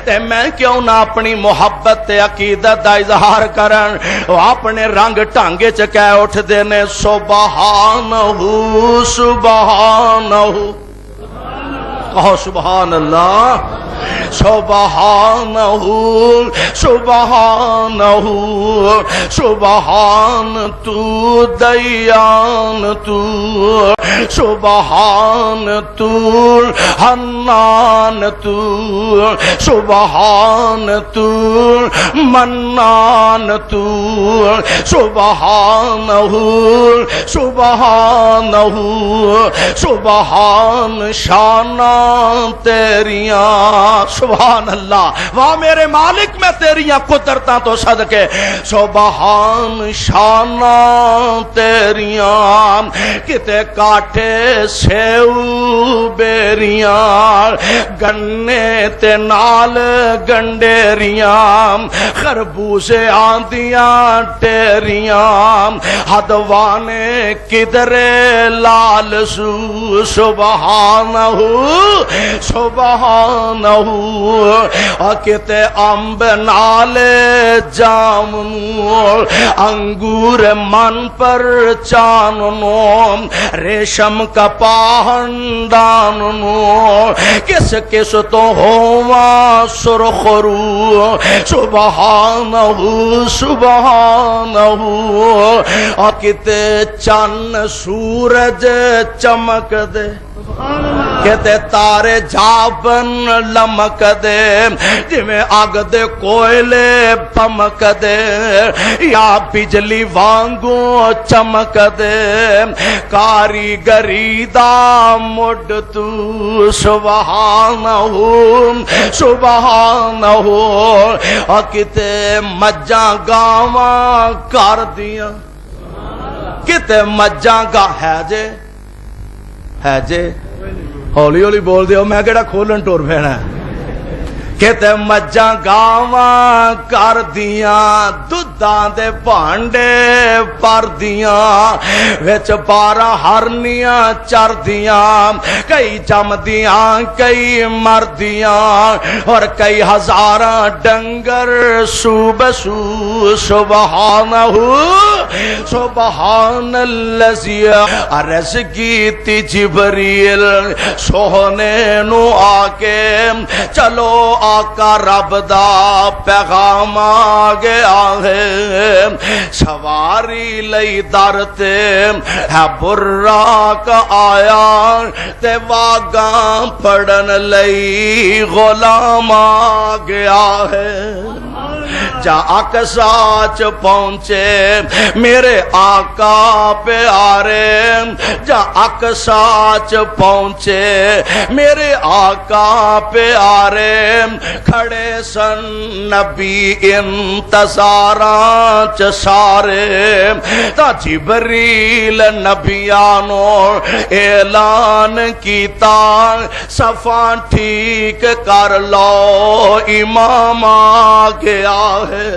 تے میں کیوں نہ اپنی محبت تے عقیدت دا اظہار کرن. وہ اپنے رنگ ٹانگے چ کہہ اٹھ دے نے سبحانہ سبحانہ. کہو سبحان اللہ. سبحانہ سبحانہ سبحان تو دیان تو سبحان تو حنان تو سبحان تو منان تو سبحانہ سبحانہ سبحان شانہ تیریاں. سبحان اللہ. واہ میرے مالک میں تیریاں قدرتاں تو صدقے. سبحان شانہ تیریاں کتے کاٹے سیو بیریاں گنے تے نال گنڈیریاں خربوزے آندیاں ٹیریاں ہدوانے کدرے لال سو. سبحانہ سبحانہ. کتے امب نالے جامنو انگور من پر چاننو ریشم کا پاہنداننو کس کس تو ہوا سرخرو. سبحانہ سبحانہ. کتے چن سورج چمک دے کہتے تارے جابن لمک دے جویں آگ دے کوئلے پمک دے یا بجلی وانگو چمک دے کاریگری دا مڈ تو. سبحانہ سبحانہ. کتے مجھاں گاواں کر دیاں کتے مجھاں گا ہے جے ہولی ہولی بول دیو میں کہڑا کھولن ٹور پھینا. کہتے مجھاں گاواں کر دیاں دودھاں دے بھانڈے پر دیاں وچ 12 ہرنیاں چر دیاں کئی جم دیاں کئی مر دیاں اور کئی ہزاراں ڈنگر سو بسو. سبحانہ سبحان الذی عرض کیتی جبریل سوہنے نو آکے چلو آقا رب دا پیغام آ گیا ہے سواری لئی در تے ہے براق آیا تے واگاں پڑن لئی غلام آ گیا ہے. جا اقصاچ پہنچے میرے آقا پیارے جا اقصاچ پہنچے میرے آقا پیارے کھڑے سن نبی انتظاراں چ سارے تا جبریل نبیانو اعلان کیتا صفاں ٹھیک کر لو امام آ گیا ہے.